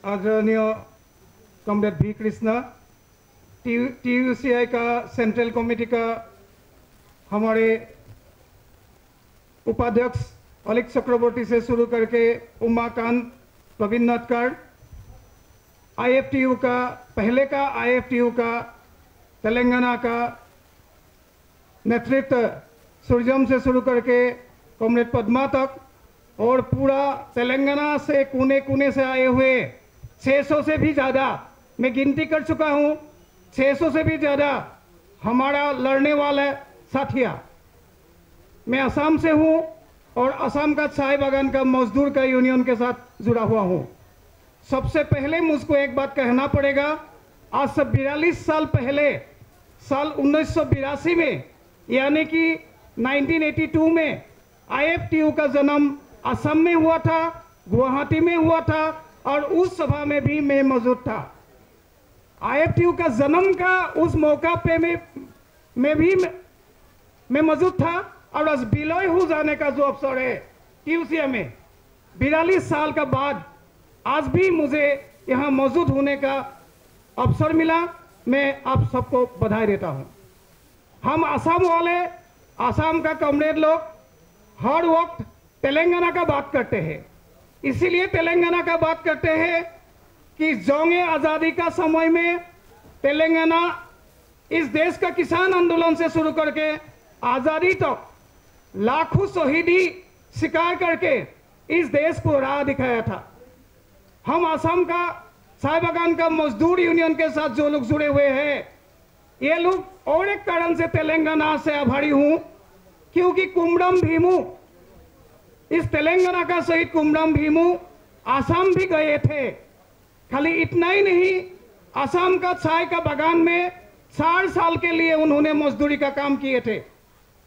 आदरणीय कॉमरेड भी कृष्णा, TUCI का सेंट्रल कमेटी का हमारे उपाध्यक्ष अलिक चक्रवर्ती से शुरू करके उमाकांत, प्रवीण नटकर, IFTU का पहले का IFTU का तेलंगाना का नेतृत्व सूर्यम से शुरू करके कॉमरेड पद्मा तक और पूरा तेलंगाना से कोने कोने से आए हुए 600 से भी ज़्यादा, मैं गिनती कर चुका हूँ, 600 से भी ज़्यादा हमारा लड़ने वाला साथिया। मैं असम से हूँ और असम का चाय बागान का मजदूर का यूनियन के साथ जुड़ा हुआ हूँ। सबसे पहले मुझको एक बात कहना पड़ेगा, आज से 42 साल पहले साल 1982 में यानी कि 1982 में IFTU का जन्म असम में हुआ था, गुवाहाटी में हुआ था और उस सभा में भी मैं मौजूद था। IFTU का जन्म का उस मौका पे मैं मौजूद था और आज विलय हो जाने का जो अवसर है TUCI में 42 साल का बाद आज भी मुझे यहाँ मौजूद होने का अवसर मिला। मैं आप सबको बधाई देता हूँ। हम असम वाले, असम का कॉमरेड लोग हर वक्त तेलंगाना का बात करते हैं, इसीलिए तेलंगाना का बात करते हैं कि जंग आज़ादी का समय में तेलंगाना इस देश का किसान आंदोलन से शुरू करके आज़ादी तक लाखों शहीदी शिकार करके इस देश को राह दिखाया था। हम असम का चाय बागान का मजदूर यूनियन के साथ जो लोग जुड़े हुए हैं, ये लोग और एक कारण से तेलंगाना से आभारी हूं, क्योंकि कुमरम भीमू, इस तेलंगाना का शहीद कुमरम भीमू असम भी गए थे। खाली इतना ही नहीं, असम का चाय का बागान में 4 साल के लिए उन्होंने मजदूरी का काम किए थे।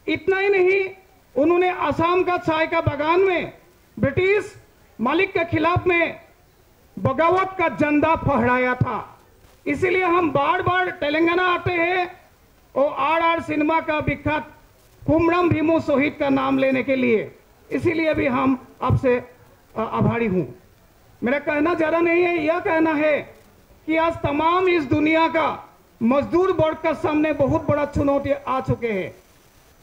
इतना ही नहीं, उन्होंने असम का चाय का बागान में ब्रिटिश मालिक के खिलाफ में बगावत का झंडा फहराया था। इसीलिए हम बार बार तेलंगाना आते हैं और RR सिनेमा का विख्यात कुमरम भीमू शहीद का नाम लेने के लिए, इसीलिए भी हम आपसे आभारी हूँ। मेरा कहना ज़्यादा नहीं है, यह कहना है कि आज तमाम इस दुनिया का मजदूर वर्ग का सामने बहुत बड़ा चुनौती आ चुके हैं।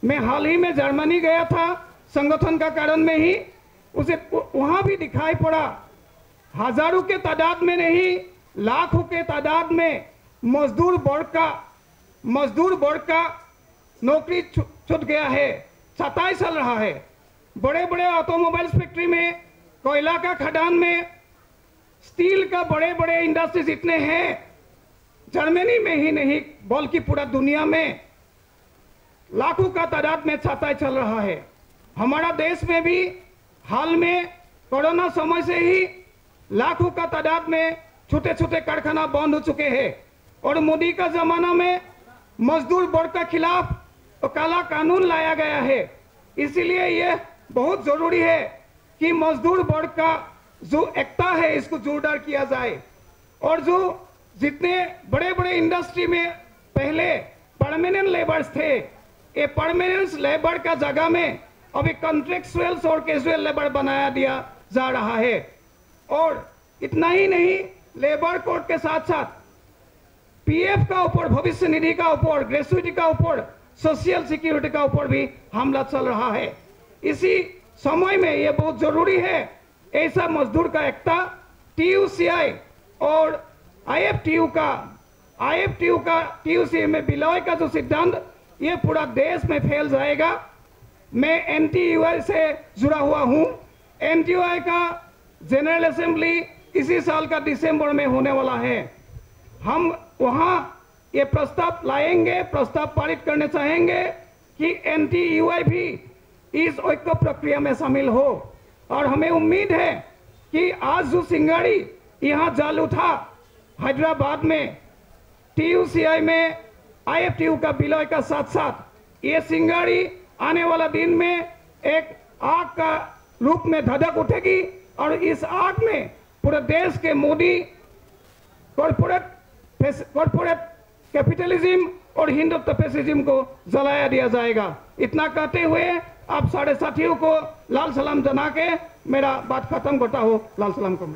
मैं हाल ही में जर्मनी गया था संगठन का कारण में ही, उसे वहाँ भी दिखाई पड़ा हजारों के तादाद में नहीं, लाखों के तादाद में मजदूर वर्ग का नौकरी छूट गया है, छटाई चल रहा है। बड़े बड़े ऑटोमोबाइल्स फैक्ट्री में, कोयला का खदान में, स्टील का बड़े बड़े इंडस्ट्रीज इतने हैं, जर्मनी में ही नहीं बल्कि पूरा दुनिया में लाखों का तादाद में छटाई चल रहा है। हमारा देश में भी हाल में कोरोना समय से ही लाखों का तादाद में छोटे छोटे कारखाना बंद हो चुके हैं और मोदी का जमाना में मजदूर वर्ग के खिलाफ तो काला कानून लाया गया है। इसीलिए यह बहुत जरूरी है कि मजदूर वर्ग का जो एकता है इसको जोरदार किया जाए और जो जितने बड़े बड़े इंडस्ट्री में पहले परमानेंट लेबर्स थे, ये परमानेंट लेबर का जगह में अभी कॉन्ट्रेक्चुअल और कैजुअल लेबर बनाया दिया जा रहा है। और इतना ही नहीं, लेबर कोड के साथ साथ PF का ऊपर, भविष्य निधि का ऊपर, ग्रेजुएटी का ऊपर, सोशल सिक्योरिटी का ऊपर भी हमला चल रहा है। इसी समय में यह बहुत जरूरी है, ऐसा मजदूर का एकता TUCI और IFTU का TUCI में विलय का जो सिद्धांत ये पूरा देश में फैल जाएगा। मैं NTUI से जुड़ा हुआ हूँ। NTUI का जनरल असेंबली इसी साल का दिसंबर में होने वाला है। हम वहाँ ये प्रस्ताव लाएंगे, प्रस्ताव पारित करने चाहेंगे कि NTUI भी इस ऐक्य प्रक्रिया में शामिल हो। और हमें उम्मीद है कि आज जो सिंगाड़ी यहाँ जाल उठा हैदराबाद में TUCI में IFTU का विलय का साथ साथ ये सिंगाड़ी आने वाला दिन में एक आग का रूप में धधक उठेगी और इस आग में पूरे देश के मोदी कॉर्पोरेट कैपिटलिज्म और हिंदुत्व फैसिज्म को जलाया दिया जाएगा। इतना कहते हुए आप सारे साथियों को लाल सलाम जना के मेरा बात खत्म करता हूँ। लाल सलाम करूंगा।